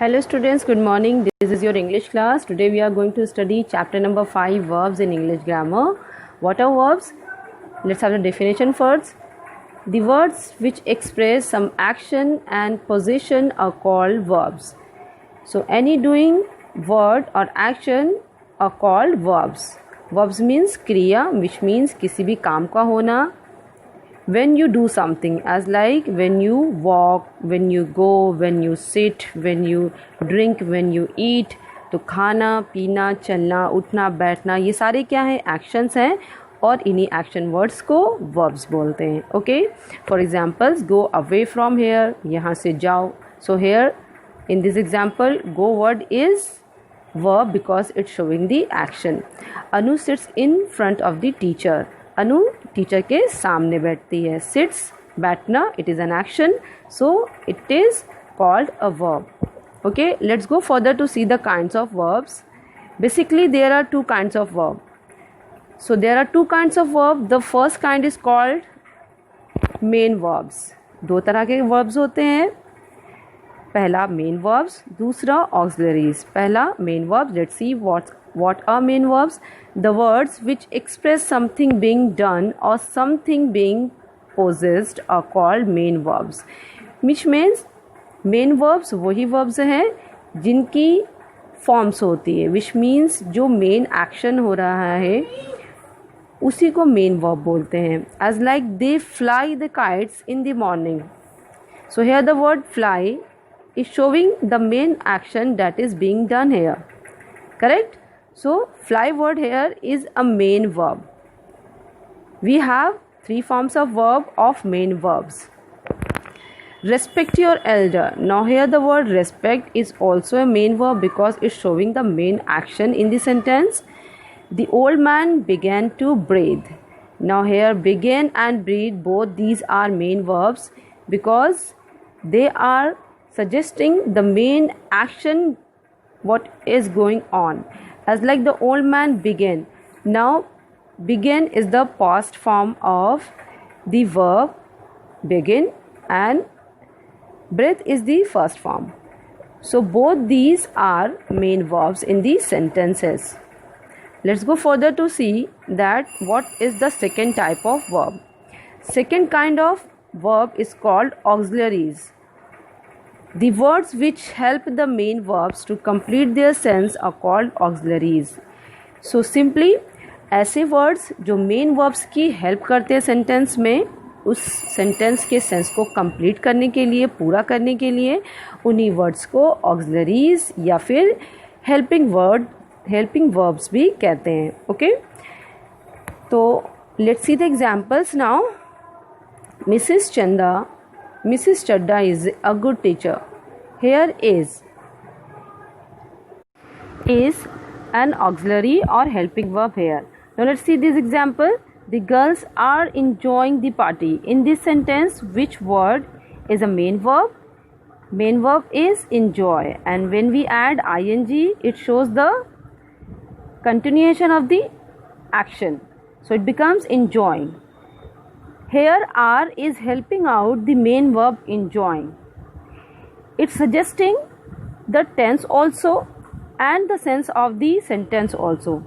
Hello students, good morning. This is your English class. Today we are going to study chapter number 5, verbs in English grammar. What are verbs? Let's have the definition first. The words which express some action and position are called verbs. So any doing, word or action are called verbs. Verbs means kriya, which means किसी भी काम का होना. When you do something, as like when you walk, when you go, when you sit, when you drink, when you eat. तो खाना, पीना, चलना, उठना, बैठना, ये सारे क्या हैं? एक्शंस हैं और इन्हीं एक्शन वर्ड्स को वर्ब्स बोलते हैं. Okay, for examples, go away from here, यहाँ से जाओ. So here in this example, go word is verb because it's showing the action. Anu sits in front of the teacher. Anu teacher के सामने बैठती है. Sits, बैठना, it is an action, so it is called a verb. Okay, let's go further to see the kinds of verbs. Basically there are two kinds of verb. So there are two kinds of verb. The first kind is called main verbs. दो तरह के verbs होते हैं. पहला main verbs, दूसरा auxiliaries. पहला main verbs, let's see what are main verbs. The words which express something being done or something being possessed are called main verbs. Which means main verbs वही verbs हैं जिनकी forms होती है. Which means जो main action हो रहा है उसी को main verb बोलते हैं. As like they fly the kites in the morning. So here the word fly is showing the main action that is being done here. Correct? So fly word here is a main verb. We have three forms of verb of main verbs. Respect your elder. Now here the word respect is also a main verb because it's showing the main action in the sentence. The old man began to breathe. Now here began and breathe, both these are main verbs because they are suggesting the main action what is going on. As like the old man began. Now begin is the past form of the verb begin and breath is the first form. So both these are main verbs in these sentences. Let's go further to see that what is the second type of verb. Second kind of verb is called auxiliaries. The words which help the main verbs to complete their sense are called auxiliaries. So simply ऐसे words जो main verbs की help करते हैं sentence में, उस sentence के sense को complete करने के लिए, पूरा करने के लिए उन्हीं words को auxiliaries या फिर helping verbs भी कहते हैं. Okay? तो let's see the examples now. Mrs. Chadda is a good teacher. Here is an auxiliary or helping verb here. Now let's see this example. The girls are enjoying the party. In this sentence, which word is a main verb? Main verb is enjoy, and when we add ing, it shows the continuation of the action. So it becomes enjoying. Here are is helping out the main verb enjoying. It's suggesting the tense also and the sense of the sentence also.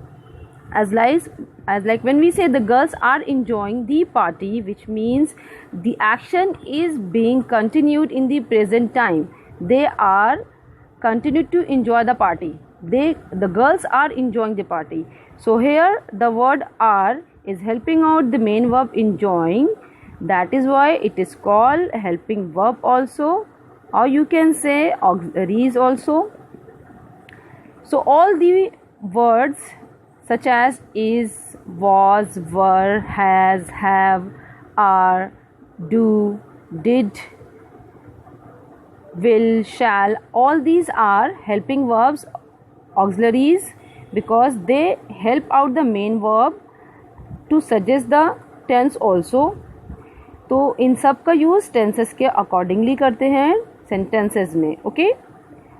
As like when we say the girls are enjoying the party, which means the action is being continued in the present time. They are continued to enjoy the party. The girls are enjoying the party. So here the word are is helping out the main verb enjoying. That is why it is called helping verb also, or you can say auxiliaries also. So all the words such as is, was, were, has, have, are, do, did, will, shall, all these are helping verbs, auxiliaries, because they help out the main verb to suggest the tense also. तो इन सब का use tenses के accordingly करते हैं sentences में. Okay,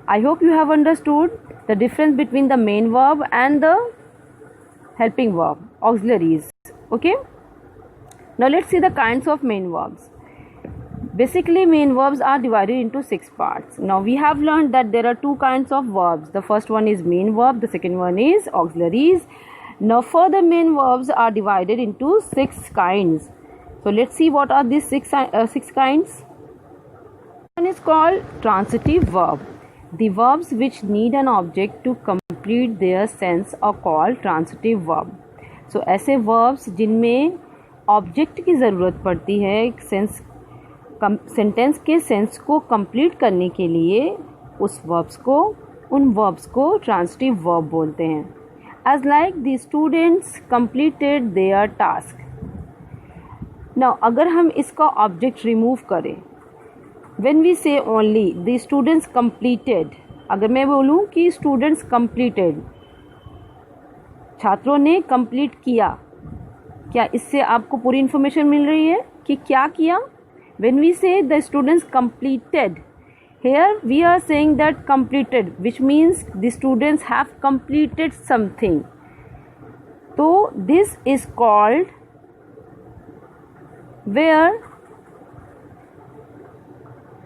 I hope you have understood the difference between the main verb and the helping verb, auxiliaries. Okay, now let's see the kinds of main verbs. Basically, main verbs are divided into 6 parts. Now we have learned that there are 2 kinds of verbs. The first one is main verb, the second one is auxiliaries. Now further, main verbs are divided into 6 kinds. So let's see what are these 6 kinds. One is called transitive verb. The verbs which need an object to complete their sense are called transitive verb. So ऐसे verbs जिनमें object की ज़रूरत पड़ती है sentence के sense को complete करने के लिए उन वर्ब्स को ट्रांसिटिव वर्ब बोलते हैं. As like the students completed their task. Now अगर हम इसका ऑब्जेक्ट रिमूव करें, when we say only the students completed, अगर मैं बोलूँ कि स्टूडेंट्स कंप्लीटेड, छात्रों ने कंप्लीट किया, क्या इससे आपको पूरी इन्फॉर्मेशन मिल रही है कि क्या किया? When we say the students completed, here we are saying that completed, which means the students have completed something. So this is called where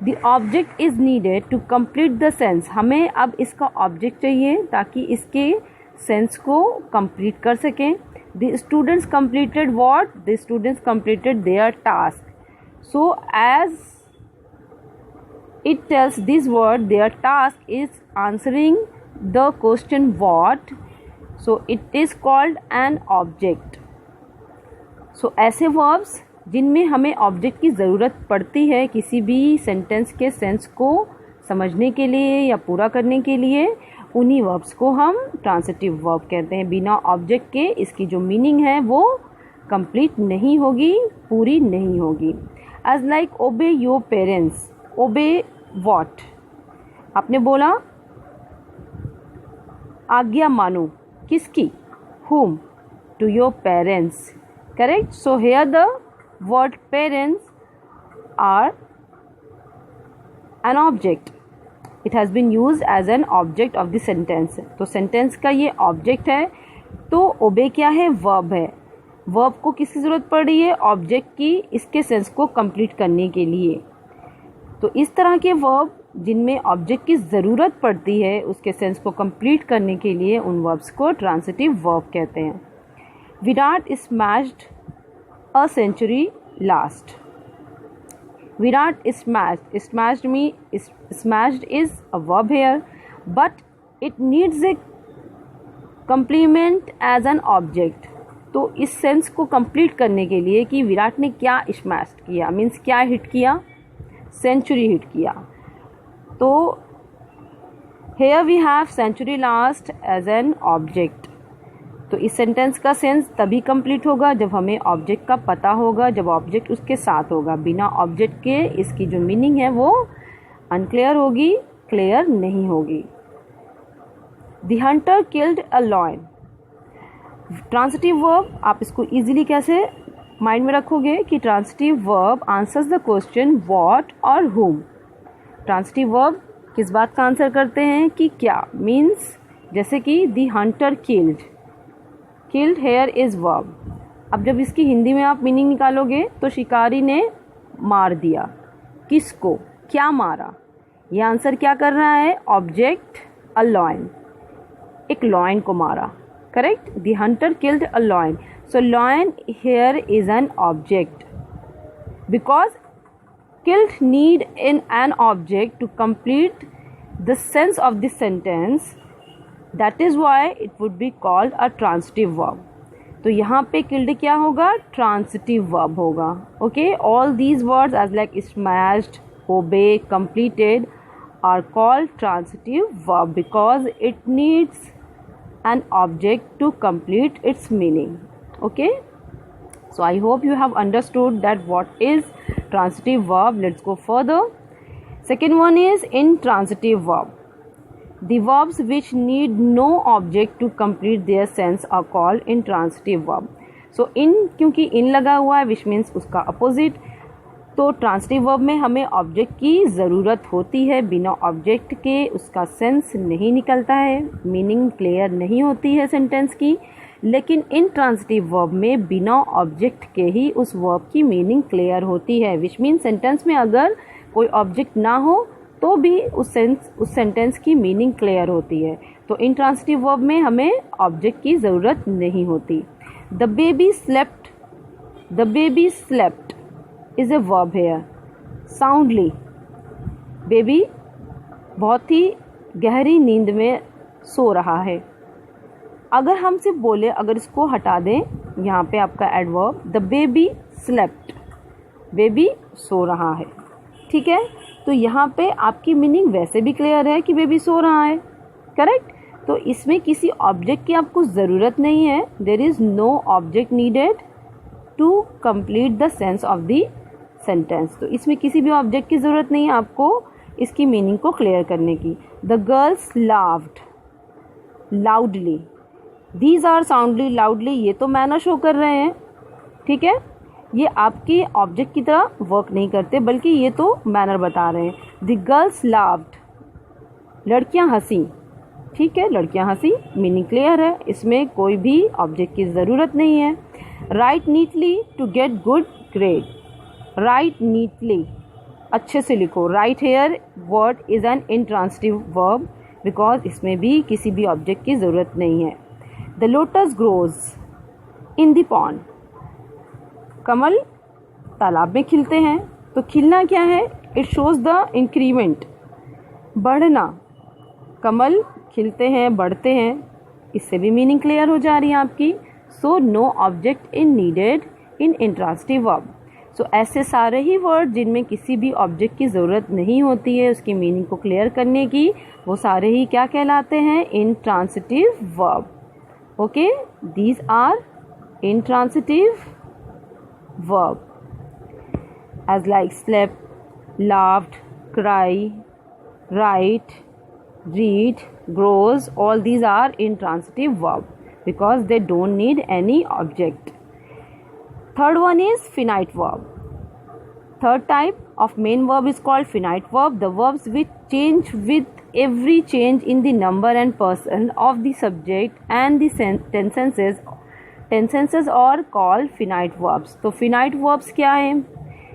the object is needed to complete the sense. हमें अब इसका object चाहिए ताकि इसके sense को complete कर सकें. The students completed what? The students completed their task. So as it tells this word, their task is answering the question what, so it is called an object. So ऐसे verbs जिनमें हमें object की ज़रूरत पड़ती है किसी भी sentence के सेंस को समझने के लिए या पूरा करने के लिए, उन्हीं वर्ब्स को हम ट्रांसिटिव वर्ब कहते हैं. बिना ऑब्जेक्ट के इसकी जो मीनिंग है वो कंप्लीट नहीं होगी, पूरी नहीं होगी. As like obey your parents. Obey what? आपने बोला आज्ञा मानो. किसकी? whom? To your parents. Correct. So here the word parents are an object. It has been use as an object of the sentence. तो सेंटेंस का ये object है. तो ओबे क्या है? वर्ब है. वर्ब को किसकी ज़रूरत पड़ रही है? ऑब्जेक्ट की, इसके सेंस को कंप्लीट करने के लिए. तो इस तरह के वर्ब जिनमें ऑब्जेक्ट की ज़रूरत पड़ती है उसके सेंस को कंप्लीट करने के लिए, उन वर्ब्स को ट्रांसिटिव वर्ब कहते हैं. Virat smashed a century last. Virat smashed. Smashed is a verb here, but it needs a complement as an object. तो इस सेंस को कंप्लीट करने के लिए कि विराट ने क्या स्मैश किया, मीन्स क्या हिट किया? सेंचुरी हिट किया. तो here we have century last as an object. तो इस सेंटेंस का सेंस तभी कंप्लीट होगा जब हमें ऑब्जेक्ट का पता होगा, जब ऑब्जेक्ट उसके साथ होगा. बिना ऑब्जेक्ट के इसकी जो मीनिंग है वो अनक्लियर होगी, क्लियर नहीं होगी. The Hunter killed a lion. Transitive verb, आप इसको इजीली कैसे माइंड में रखोगे कि transitive verb answers the question what और whom. ट्रांसिटिव वर्ब किस बात का आंसर करते हैं कि क्या, मीन्स जैसे कि the Hunter killed. Killed here is verb. अब जब इसकी हिंदी में आप मीनिंग निकालोगे तो शिकारी ने मार दिया. किसको? क्या मारा? ये आंसर क्या कर रहा है? Object a lion. एक लॉयन को मारा. Correct? The hunter killed a lion. So lion here is an object. Because killed need in an object to complete the sense of the sentence. That is why it would be called a transitive verb. तो यहाँ पे killed क्या होगा? Transitive verb होगा. Okay? All these words as like smashed, obey, completed are called transitive verb because it needs an object to complete its meaning. Okay, so I hope you have understood that what is transitive verb. Let's go further. Second one is intransitive verb. The verbs which need no object to complete their sense are called intransitive verb. So in, क्योंकि in लगा हुआ है which means उसका opposite. तो transitive verb में हमें object की ज़रूरत होती है, बिना ऑब्जेक्ट के उसका सेंस नहीं निकलता है, मीनिंग क्लियर नहीं होती है सेंटेंस की। लेकिन इन ट्रांसिटिव वर्ब में बिना ऑब्जेक्ट के ही उस वर्ब की मीनिंग क्लियर होती है, विच मीन सेंटेंस में अगर कोई ऑब्जेक्ट ना हो तो भी उस सेंटेंस की मीनिंग क्लियर होती है। तो इन ट्रांसिटिव वर्ब में हमें ऑब्जेक्ट की ज़रूरत नहीं होती। The baby slept, the baby slept is a verb here soundly. Baby बहुत ही गहरी नींद में सो रहा है। अगर हम सिर्फ बोले, अगर इसको हटा दें, यहाँ पे आपका adverb the baby slept, baby सो रहा है, ठीक है। तो यहाँ पे आपकी मीनिंग वैसे भी क्लियर है कि बेबी सो रहा है, करेक्ट। तो इसमें किसी ऑब्जेक्ट की आपको ज़रूरत नहीं है, there is no object needed to complete the sense of the sentence. तो इसमें किसी भी ऑब्जेक्ट की ज़रूरत नहीं है आपको इसकी मीनिंग को क्लियर करने की। The girls laughed loudly, these are soundly loudly, ये तो मैनर शो कर रहे हैं, ठीक है। ये आपके ऑब्जेक्ट की तरह वर्क नहीं करते, बल्कि ये तो मैनर बता रहे हैं। द गर्ल्स लाफ्ड, लड़कियां हंसी, ठीक है, लड़कियां हंसी, मीनिंग क्लियर है, इसमें कोई भी ऑब्जेक्ट की ज़रूरत नहीं है। Write neatly to get good grade, write neatly, अच्छे से लिखो। Write here word is an intransitive verb because इसमें भी किसी भी ऑब्जेक्ट की ज़रूरत नहीं है। The lotus grows in the pond, कमल तालाब में खिलते हैं। तो खिलना क्या है, इट शोज़ द इंक्रीमेंट, बढ़ना। कमल खिलते हैं, बढ़ते हैं, इससे भी मीनिंग क्लियर हो जा रही है आपकी। So no object in needed in intransitive verb. So ऐसे सारे ही वर्ड जिनमें किसी भी ऑब्जेक्ट की ज़रूरत नहीं होती है उसकी मीनिंग को क्लियर करने की, वो सारे ही क्या कहलाते हैं, intransitive verb. Okay, these are intransitive verb as like slept, laughed, cry, write, read, grows, all these are intransitive verb because they don't need any object. Third one is finite verb. Third type of main verb is called finite verb, the verbs which change with every change in the number and person of the subject and the tenses और called finite verbs. तो finite verbs क्या है,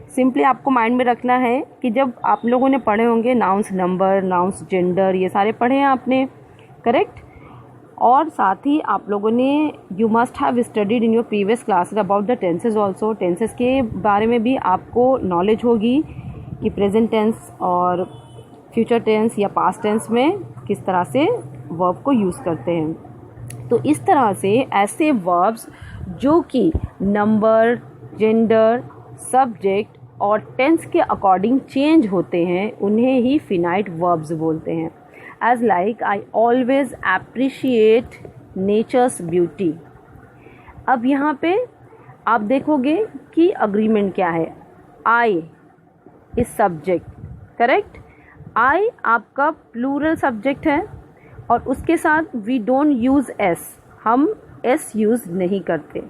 simply आपको mind में रखना है कि जब आप लोगों ने पढ़े होंगे नाउन्स नंबर, नाउन्स जेंडर, ये सारे पढ़े हैं आपने, करेक्ट। और साथ ही आप लोगों ने you must have studied in your previous classes about the tenses also. Tenses के बारे में भी आपको नॉलेज होगी कि प्रेजेंट टेंस और फ्यूचर टेंस या पास्ट टेंस में किस तरह से वर्ब को यूज़ करते हैं। तो इस तरह से ऐसे वर्ब्स जो कि नंबर, जेंडर, सब्जेक्ट और टेंस के अकॉर्डिंग चेंज होते हैं उन्हें ही फिनाइट वर्ब्स बोलते हैं। As like I always appreciate nature's beauty. अब यहाँ पे आप देखोगे कि अग्रीमेंट क्या है, I is subject, correct. I आपका प्लूरल सब्जेक्ट है और उसके साथ वी डोंट यूज़ एस, हम एस यूज़ नहीं करते।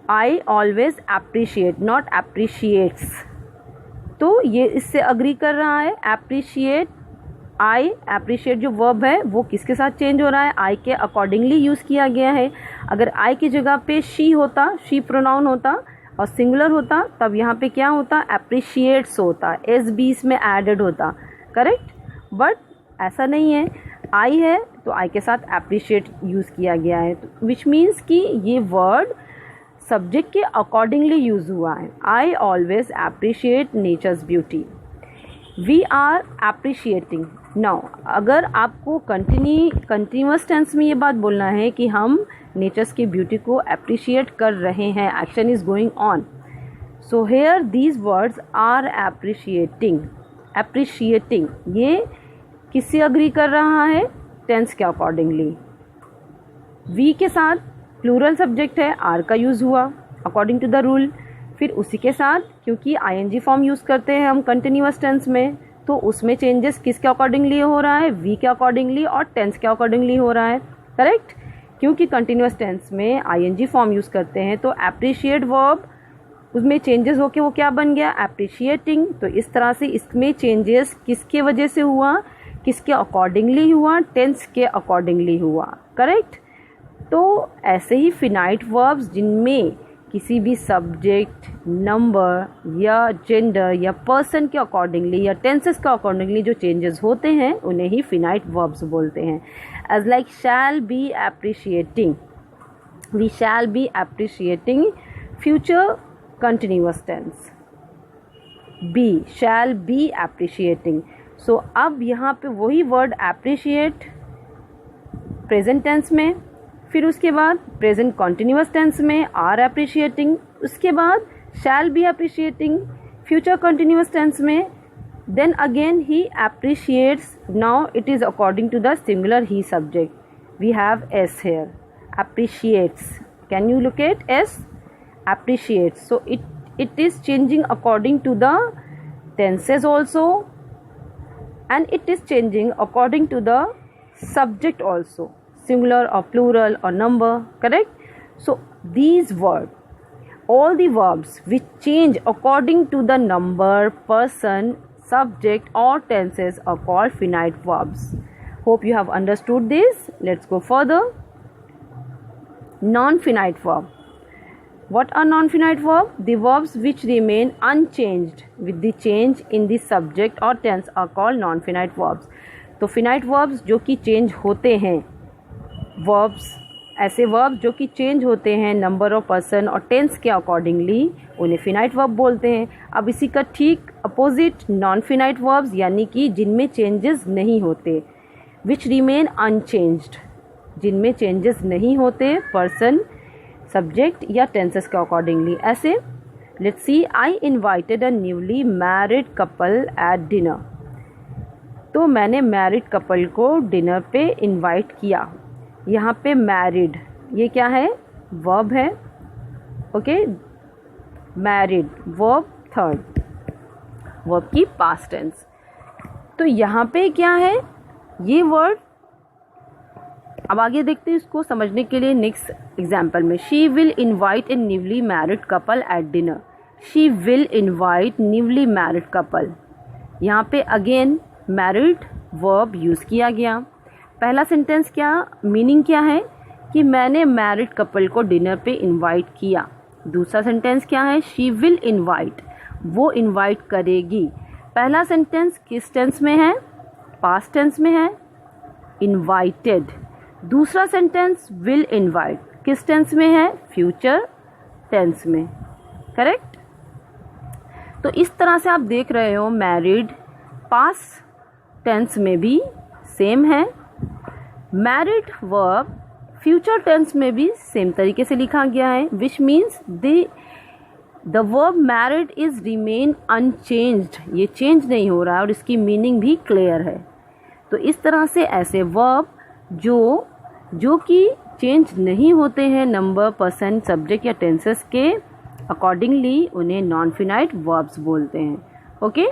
I always appreciate, not appreciates. तो ये इससे अग्री कर रहा है। एप्रिशिएट, आई एप्रिशिएट जो वर्ब है वो किसके साथ चेंज हो रहा है, आई के अकॉर्डिंगली यूज़ किया गया है। अगर आई की जगह पे शी होता, शी प्रोनाउन होता और सिंगुलर होता, तब यहाँ पे क्या होता, एप्रिशिएट्स होता, एस बी इसमें एडेड होता, करेक्ट। बट ऐसा नहीं है, आई है तो आई के साथ एप्रिशिएट यूज़ किया गया है, विच मीन्स कि ये वर्ड सब्जेक्ट के अकॉर्डिंगली यूज़ हुआ है। I always appreciate nature's beauty, we are appreciating. Now अगर आपको कंटिन्यूअस टेंस में ये बात बोलना है कि हम नेचर्स की ब्यूटी को एप्रिशिएट कर रहे हैं, action is going on, so here these words are appreciating. Appreciating ये किससे अग्री कर रहा है, टेंस के अकॉर्डिंगली। वी के साथ प्लूरल सब्जेक्ट है, आर का यूज़ हुआ अकॉर्डिंग टू द रूल। फिर उसी के साथ क्योंकि आईएनजी फॉर्म यूज़ करते हैं हम कंटिन्यूअस टेंस में, तो उसमें चेंजेस किसके अकॉर्डिंगली हो रहा है, वी के अकॉर्डिंगली और टेंस के अकॉर्डिंगली हो रहा है, करेक्ट। क्योंकि कंटिन्यूअस टेंस में आईएनजी फॉर्म यूज़ करते हैं तो एप्रिशिएट वर्ब उसमें चेंजेस होके वो क्या बन गया, अप्रिशिएटिंग। तो इस तरह से इसमें चेंजेस किसके वजह से हुआ, किसके अकॉर्डिंगली हुआ, टेंस के अकॉर्डिंगली हुआ, करेक्ट। तो ऐसे ही फिनाइट वर्ब्स जिनमें किसी भी सब्जेक्ट, नंबर या जेंडर या पर्सन के अकॉर्डिंगली या टेंसेस के अकॉर्डिंगली जो चेंजेस होते हैं उन्हें ही फिनाइट वर्ब्स बोलते हैं। As like shall be appreciating, we shall be appreciating, future continuous tense, be shall be appreciating. So अब यहाँ पे वही वर्ड अप्रिशिएट प्रेजेंट टेंस में, फिर उसके बाद प्रेजेंट कॉन्टिन्यूअस टेंस में आर अप्रिशिएटिंग, उसके बाद shall be appreciating future continuous tense में, then again he appreciates, now it is according to the singular he subject, we have s here, appreciates, can you look at s, appreciates. So it is changing according to the tenses also, and it is changing according to the subject also, singular or plural or number, correct. So these words, all the verbs which change according to the number, person, subject or tenses are called finite verbs. Hope you have understood this. Let's go further. Non-finite verb. What are non-finite verbs? The verbs which remain unchanged with the change in the subject or tense are called non-finite verbs. तो finite verbs जो कि change होते हैं, verbs ऐसे verbs जो कि change होते हैं number और person और tense के accordingly, उन्हें finite verb बोलते हैं। अब इसी का ठीक opposite non-finite verbs यानी कि जिनमें changes नहीं होते, which remain unchanged, जिनमें changes नहीं होते person, सब्जेक्ट या टेंसेस के अकॉर्डिंगली। ऐसे let's see, I invited a newly married couple at dinner. तो मैंने मैरिड कपल को डिनर पे इनवाइट किया। यहाँ पे मैरिड ये क्या है, वर्ब है, okay, married verb third, verb की पास्ट टेंस। तो यहाँ पे क्या है, ये वर्ड, अब आगे देखते हैं इसको समझने के लिए नेक्स्ट एग्जाम्पल में। She will invite A newly married couple at dinner, she will invite newly married couple. यहाँ पे अगेन मैरिड वर्ब यूज़ किया गया। पहला सेंटेंस क्या, मीनिंग क्या है कि मैंने मैरिड कपल को डिनर पे इन्वाइट किया। दूसरा सेंटेंस क्या है, शी विल इन्वाइट, वो इन्वाइट करेगी। पहला सेंटेंस किस टेंस में है, पास्ट टेंस में है, इन्वाइटेड। दूसरा सेंटेंस विल इन्वाइट किस टेंस में है, फ्यूचर टेंस में, करेक्ट। तो इस तरह से आप देख रहे हो मैरिड पास्ट टेंस में भी सेम है, मैरिड वर्ब फ्यूचर टेंस में भी सेम तरीके से लिखा गया है, which means the verb married is remain unchanged, ये चेंज नहीं हो रहा है और इसकी मीनिंग भी क्लियर है। तो इस तरह से ऐसे वर्ब जो कि चेंज नहीं होते हैं नंबर, पर्सन, सब्जेक्ट या टेंसेस के अकॉर्डिंगली, उन्हें नॉन फिनाइट वर्ब्स बोलते हैं। Okay,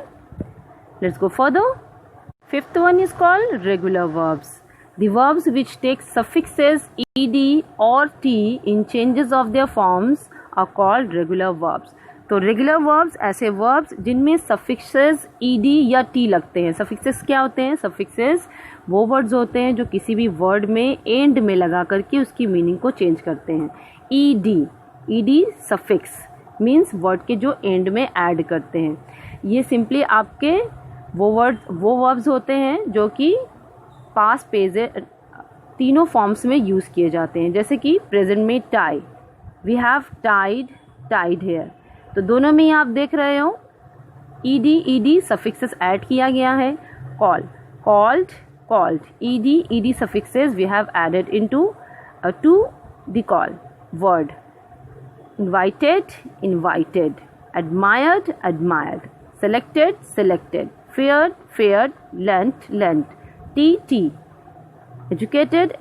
let's go further. Fifth one is called regular verbs. The verbs which take suffixes ed or t in changes of their forms are called regular verbs. तो regular verbs ऐसे verbs जिनमें suffixes ed या t लगते हैं। Suffixes क्या होते हैं, suffixes वो वर्ड्स होते हैं जो किसी भी वर्ड में एंड में लगा करके उसकी मीनिंग को चेंज करते हैं। ed सफिक्स मीन्स वर्ड के जो एंड में ऐड करते हैं। ये सिंपली आपके वो वर्ब्स होते हैं जो कि पास्ट पेज तीनों फॉर्म्स में यूज़ किए जाते हैं। जैसे कि प्रेजेंट में tie, we have tied here, तो दोनों में ही आप देख रहे हो ed सफिक्सेस ऐड किया गया है। Called ed suffixes we have added into to the call word. Invited, admired, selected, feared, lent, T, educated,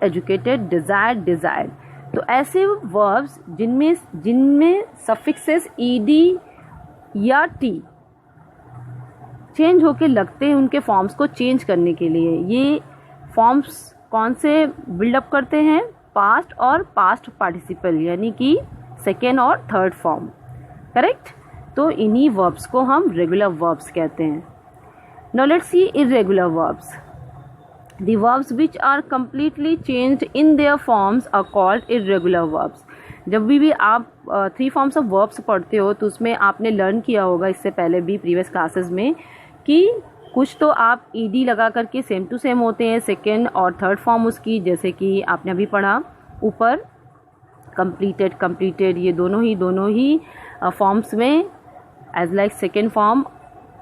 desired। तो ऐसे वर्ब्स जिनमें सफिक्सेस ed या t चेंज होके लगते हैं, उनके फॉर्म्स को चेंज करने के लिए ये फॉर्म्स कौन से बिल्डअप करते हैं, पास्ट और पास्ट पार्टिसिपल, यानी कि सेकेंड और थर्ड फॉर्म। करेक्ट। तो इन्हीं वर्ब्स को हम रेगुलर वर्ब्स कहते हैं। Now let's see irregular verbs. The verbs which are completely changed in their forms are called irregular verbs. जब भी आप 3 forms of verbs पढ़ते हो तो उसमें आपने लर्न किया होगा इससे पहले भी प्रीवियस क्लासेस में कि कुछ तो आप ed लगा करके सेम टू सेम होते हैं सेकेंड और थर्ड फॉर्म उसकी, जैसे कि आपने अभी पढ़ा ऊपर completed, completed, ये दोनों ही फॉर्म्स में एज लाइक सेकेंड फॉर्म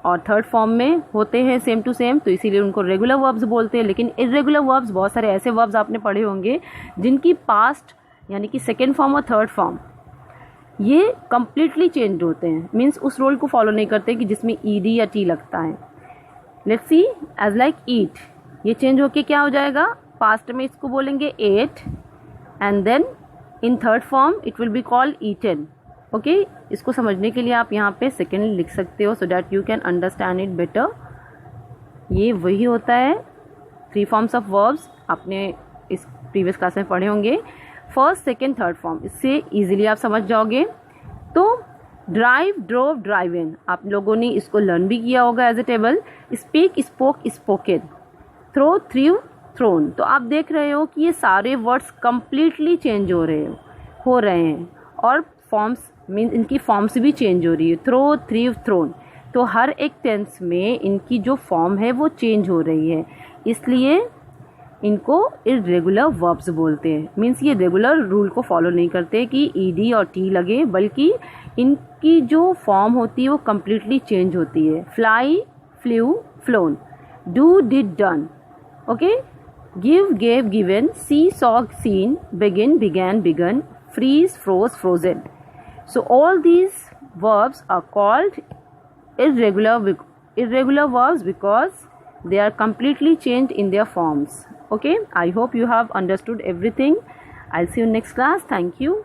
और थर्ड फॉर्म में होते हैं सेम टू सेम, तो इसीलिए उनको रेगुलर वर्ब्स बोलते हैं। लेकिन इर्रेगुलर वर्ब्स, बहुत सारे ऐसे वर्ब्स आपने पढ़े होंगे जिनकी पास्ट यानी कि सेकेंड फॉर्म और थर्ड फॉर्म ये कम्प्लीटली चेंज होते हैं, मीन्स उस रोल को फॉलो नहीं करते कि जिसमें ed या t लगता है। Let's see as like eat, ये चेंज होके क्या हो जाएगा, पास्ट में इसको बोलेंगे ate and then in third form it will be called eaten. Okay, इसको समझने के लिए आप यहाँ पे सेकेंड लिख सकते हो so that you can understand it better. ये वही होता है 3 फॉर्म्स ऑफ वर्ब्स, आपने इस प्रीवियस क्लास में पढ़े होंगे, फर्स्ट सेकेंड थर्ड फॉर्म, इससे इजीली आप समझ जाओगे। तो ड्राइव, ड्रोव, ड्राइव इन, आप लोगों ने इसको लर्न भी किया होगा as a table. Speak, spoke, spoken, throw, threw, thrown. तो आप देख रहे हो कि ये सारे वर्ड्स कम्प्लीटली चेंज हो रहे हैं और फॉर्म्स मीन्स इनकी फॉर्म्स भी चेंज हो रही है, थ्रो, थ्रीव, थ्रोन। तो हर एक टेंस में इनकी जो फॉर्म है वो चेंज हो रही है, इसलिए इनको इर्रेगुलर वर्ब्स बोलते हैं। मीन्स ये रेगुलर रूल को फॉलो नहीं करते कि ed और t लगे, बल्कि इनकी जो फॉर्म होती है वो कम्प्लीटली चेंज होती है। Fly, flew, flown, do, did, done. Okay, give, gave, given, see, saw, seen, begin, began, begun, freeze, froze, frozen. So all these verbs are called irregular verbs because they are completely changed in their forms. Okay, I hope you have understood everything. I'll see you next class. Thank you.